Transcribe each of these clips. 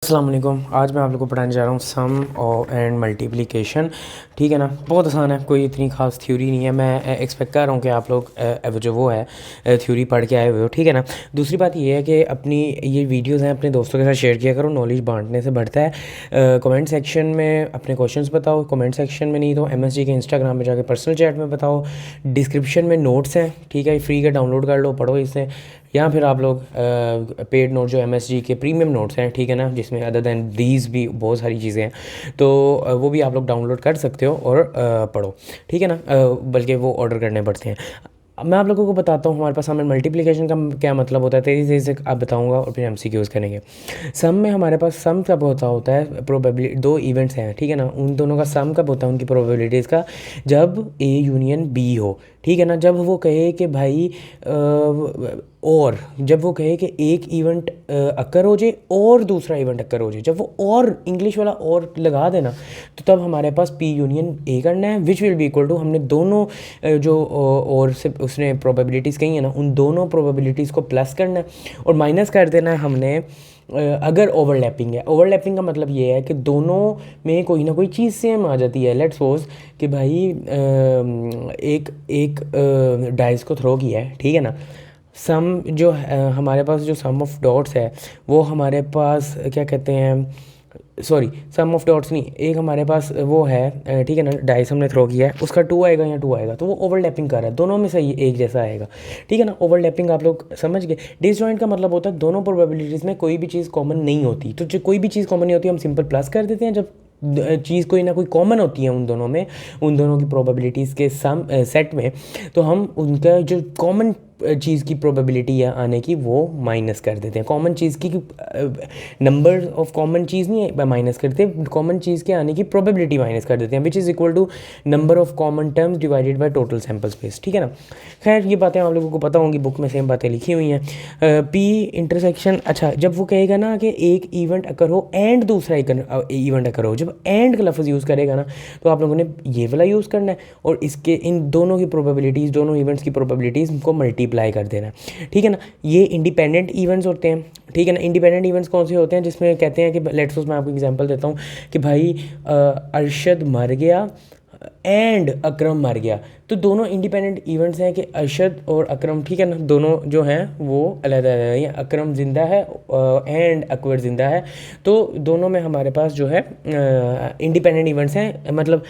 अस्सलाम वालेकुम। आज मैं आप लोगों को पढ़ाने जा रहा हूँ सम और एंड मल्टीप्लिकेशन। ठीक है ना, बहुत आसान है, कोई इतनी खास थ्योरी नहीं है। मैं एक्सपेक्ट कर रहा हूँ कि आप लोग जो वो है थ्योरी पढ़ के आए हुए हो। ठीक है ना। दूसरी बात ये है कि अपनी ये वीडियोस हैं अपने दोस्तों के साथ शेयर किया करो, नॉलेज बांटने से बढ़ता है। कमेंट सेक्शन में अपने क्वेश्चंस बताओ, कमेंट सेक्शन में नहीं तो MSG के इंस्टाग्राम पे जाके पर्सनल चैट में बताओ। डिस्क्रिप्शन में नोट्स हैं, ठीक है, फ्री का डाउनलोड कर लो, पढ़ो इससे। या फिर आप लोग पेड नोट जो MSG के प्रीमियम नोट्स हैं, ठीक है ना, जिसमें अदर दैन दीज भी बहुत सारी चीज़ें हैं, तो वो भी आप लोग डाउनलोड कर सकते हो और पढ़ो। ठीक है ना, बल्कि वो ऑर्डर करने पड़ते हैं। अब मैं आप लोगों को बताता हूँ हमारे पास सम एंड मल्टीप्लिकेशन का क्या मतलब होता है, तेज़ी तेज़ी से आप बताऊँगा और फिर MCQs करेंगे। सम में हमारे पास सम कब होता है प्रोबेबिलिटी, दो इवेंट्स हैं, ठीक है ना, उन दोनों का सम कब होता है उनकी प्रोबेबिलिटीज़ का, जब A यूनियन B हो। ठीक है ना, जब वो कहे कि भाई और जब वो कहे कि एक इवेंट अकर हो जाए और दूसरा इवेंट अकर हो जाए, जब वो और इंग्लिश वाला और लगा देना, तो तब हमारे पास P यूनियन A करना है, which will be equal to, हमने दोनों जो और से उसने प्रोबेबिलिटीज़ कही है ना, उन दोनों प्रोबेबिलिटीज़ को प्लस करना है और माइनस कर देना है हमने अगर ओवरलैपिंग है। ओवरलैपिंग का मतलब ये है कि दोनों में कोई ना कोई चीज़ सेम आ जाती है। लेट्स सपोज कि भाई एक डाइस को थ्रो किया है, ठीक है ना, सम जो हमारे पास जो सम ऑफ डॉट्स है वो हमारे पास क्या कहते हैं, सॉरी सम ऑफ डॉट्स नहीं, एक हमारे पास वो है, ठीक है ना, डाइस हमने थ्रो किया है, उसका 2 आएगा या 2 आएगा, तो वो ओवरलैपिंग कर रहा है, दोनों में से ये एक जैसा आएगा। ठीक है ना, ओवरलैपिंग आप लोग समझ गए। डिसजॉइंट का मतलब होता है दोनों प्रोबेबिलिटीज़ में कोई भी चीज़ कॉमन नहीं होती, तो जो कोई भी चीज़ कॉमन नहीं होती हम सिंपल प्लस कर देते हैं। जब चीज़ कोई ना कोई कॉमन होती है उन दोनों में, उन दोनों की प्रोबेबिलिटीज़ के सम सेट में, तो हम उनका जो कॉमन चीज़ की प्रोबेबिलिटी है आने की वो माइनस कर देते हैं। कॉमन चीज़ की नंबर ऑफ कॉमन चीज़ नहीं माइनस करते, कॉमन चीज़ के आने की प्रोबेबिलिटी माइनस कर देते हैं, which is equal to number of common terms divided by total sample space. ठीक है ना। खैर ये बातें आप लोगों को पता होंगी, बुक में सेम बातें लिखी हुई हैं। P इंटरसेक्शन, अच्छा जब वो कहेगा ना कि एक इवेंट अकर हो एंड दूसरा इवेंट अकर हो, जब एंड का लफ्ज़ यूज़ करेगा ना, तो आप लोगों ने ये वाला यूज़ करना है और इसके इन दोनों की प्रोबेबिलिटीज़, दोनों इवेंट्स की प्रोबेबिलिटीज़ को मल्टीप्लाई कर देना है। ठीक है ना। ये इंडिपेंडेंट इवेंट्स होते हैं, ठीक है ना। इंडिपेंडेंट इवेंट्स कौन से होते हैं, जिसमें कहते हैं कि लेट्स सपोज मैं आपको एग्जांपल देता हूँ कि भाई अरशद मर गया एंड अकरम मर गया, तो दोनों इंडिपेंडेंट इवेंट्स हैं कि अरशद और अकरम, ठीक है ना, दोनों जो हैं वो अलग अलग हैं। अकरम ज़िंदा है एंड अकबर ज़िंदा है, तो दोनों में हमारे पास जो है इंडिपेंडेंट इवेंट्स हैं, मतलब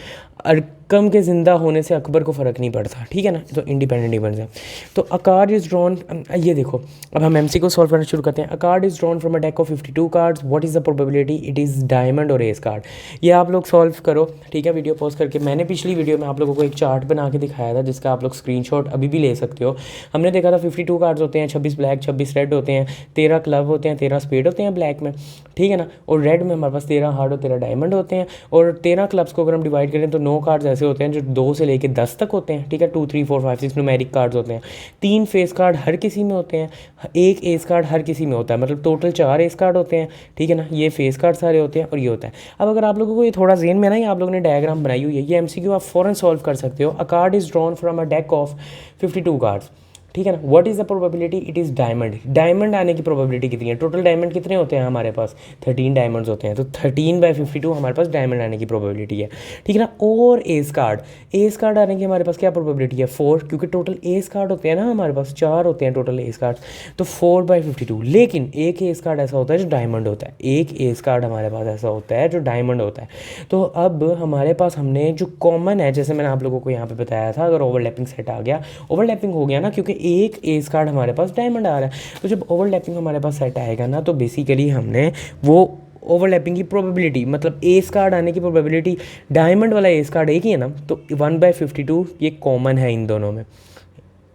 अरकम के ज़िंदा होने से अकबर को फ़र्क नहीं पड़ता। ठीक है ना, तो इंडिपेंडेंट इवेंट्स हैं। तो अ कार्ड इज़ ड्रॉन, ये देखो अब हम MC को सॉल्व करना शुरू करते हैं। अ card is drawn from a deck of 52 cards, what is the probability it is diamond और एस कार्ड। ये आप लोग सॉल्व करो, ठीक है, वीडियो पॉज करके। मैंने पिछली वीडियो में आप लोगों को एक चार्ट बना के दिखाया था, जिसका आप लोग स्क्रीनशॉट अभी भी ले सकते हो। हमने देखा था 52 कार्ड्स होते हैं, 26 ब्लैक 26 रेड होते हैं, 13 क्लब होते हैं, 13 स्पेड होते हैं ब्लैक में, ठीक है ना, और रेड में हमारे पास 13 हार्ड और 13 डायमंड होते हैं। और 13 क्लब्स को अगर हम डिवाइड करें तो 9 कार्ड्स ऐसे होते हैं जो 2 से लेकर 10 तक होते हैं, ठीक है, 2 3 4 5 6 न्यूमेरिक कार्ड्स होते हैं। 3 फेस कार्ड हर किसी में होते हैं, एक एस कार्ड हर किसी में होता है, मतलब टोटल 4 एस कार्ड होते हैं, ठीक है ना। ये फेस कार्ड सारे होते हैं और ये होता है। अब अगर आप लोगों को ये थोड़ा ज़हन में ना, ये आप लोगों ने डायग्राम बनाई हुई है, ये MCQ आप फ़ौरन सॉल्व कर सकते हो। अ card is drawn from a deck of 52 cards, ठीक है ना, what is the probability it is diamond. Diamond आने की प्रोबेबिलिटी कितनी है, टोटल डायमंड कितने होते हैं हमारे पास, 13 डायमंड्स होते हैं, तो 13/52 हमारे पास डायमंड आने की प्रोबेबिलिटी है, ठीक है ना। और एस कार्ड आने की हमारे पास क्या प्रोबेबिलिटी है, 4, क्योंकि टोटल एस कार्ड होते हैं ना हमारे पास 4 होते हैं टोटल एस कार्ड, तो 4/52। लेकिन एक एस कार्ड ऐसा होता है जो डायमंड होता है, एक एस कार्ड हमारे पास ऐसा होता है जो डायमंड होता है। तो अब हमारे पास हमने जो कॉमन है, जैसे मैंने आप लोगों को यहाँ पे बताया था, अगर ओवरलैपिंग सेट आ गया, ओवरलैपिंग हो गया ना, क्योंकि एक एस कार्ड हमारे पास डायमंड आ रहा है, तो जब ओवरलैपिंग हमारे पास सेट आएगा ना, तो बेसिकली हमने वो ओवरलैपिंग की प्रोबेबिलिटी, मतलब एस कार्ड आने की प्रोबेबिलिटी, डायमंड वाला एस कार्ड एक ही है ना, तो 1/52 ये कॉमन है इन दोनों में,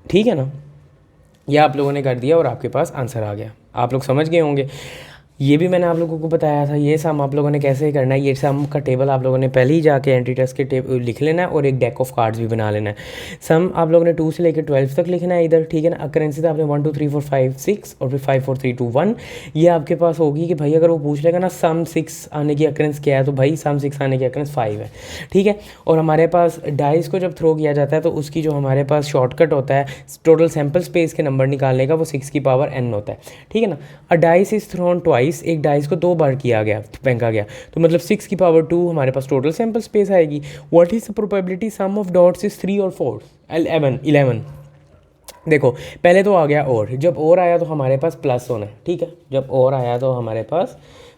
ठीक है ना। ये आप लोगों ने कर दिया और आपके पास आंसर आ गया, आप लोग समझ गए होंगे। ये भी मैंने आप लोगों को बताया था, ये सम आप लोगों ने कैसे करना है, ये सम का टेबल आप लोगों ने पहले ही जाके एंट्री टेस्ट के टेबल लिख लेना है और एक डेक ऑफ कार्ड्स भी बना लेना है। सम आप लोगों ने 2 से लेकर 12 तक लिखना है इधर, ठीक है ना। अकरेंसी आपने 1 2 3 4 5 6 और फिर 5 4 3 2 1, ये आपके पास होगी कि भाई अगर वो पूछ लेगा ना सम 6 आने की अकरेंस क्या है, तो भाई सम 6 आने की अकरेंस 5 है, ठीक है। और हमारे पास डाइस को जब थ्रो किया जाता है तो उसकी जो हमारे पास शॉर्टकट होता है टोटल सैम्पल स्पेस के नंबर निकालने का, वो 6 की पावर n होता है, ठीक है ना। अ dice is throne twice, twice, एक डाइस को 2 बार किया गया, फेंका गया, तो मतलब 6 की पावर 2 हमारे पास टोटल सैम्पल स्पेस आएगी। What is the probability sum of dots is 3 और 4? 11। देखो पहले तो आ गया, और जब और आया तो हमारे पास प्लस होना है, ठीक है, जब और आया तो हमारे पास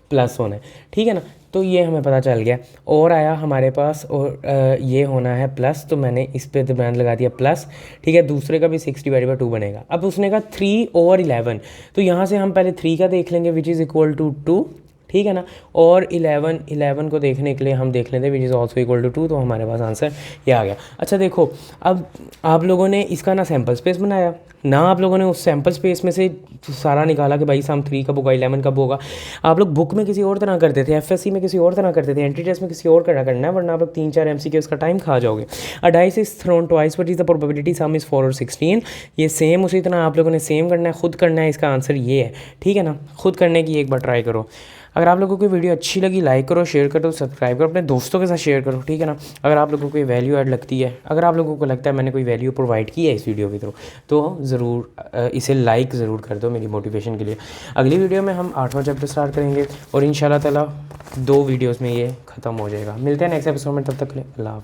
प्लस होना है, ठीक है ना। तो ये हमें पता चल गया, और आया हमारे पास, और ये होना है प्लस, तो मैंने इस पे दरम्यान लगा दिया प्लस, ठीक है। दूसरे का भी 6/2 बनेगा। अब उसने कहा 3 और 11, तो यहाँ से हम पहले 3 का देख लेंगे विच इज़ इक्वल टू 2, ठीक है ना, और 11 को देखने के लिए हम देख लेते हैं which is also equal to 2, तो हमारे पास आंसर ये आ गया। अच्छा देखो, अब आप लोगों ने इसका ना सैम्पल स्पेस बनाया ना, आप लोगों ने उस सैम्पल स्पेस में से सारा निकाला कि भाई सम 3 कब होगा, 11 कब होगा। आप लोग बुक में किसी और तरह करते थे, एफएससी में किसी और तरह करते थे, एंट्री टेस्ट में किसी और तरह करना है, वरना आप लोग 3-4 एमसीक्यू उसका टाइम खा जाओगे। अ dice is throne twice, what is the probability some is 4 और 16। ये सेम उसी तरह आप लोगों ने सेम करना है, खुद करना है, इसका आंसर ये है, ठीक है ना। खुद करने की एक बार ट्राई करो। अगर आप लोगों को वीडियो अच्छी लगी लाइक करो, शेयर करो, सब्सक्राइब करो, अपने दोस्तों के साथ शेयर करो, ठीक है ना। अगर आप लोगों को कोई वैल्यू ऐड लगती है, अगर आप लोगों को लगता है मैंने कोई वैल्यू प्रोवाइड की है इस वीडियो के थ्रू, तो ज़रूर इसे लाइक ज़रूर कर दो मेरी मोटिवेशन के लिए। अगली वीडियो में हम 8वां चैप्टर स्टार्ट करेंगे और इंशाल्लाह ताला 2 वीडियोज़ में ये ख़त्म हो जाएगा। मिलते हैं नेक्स्ट एपिसोड में, तब तक के लिए अल्लाह।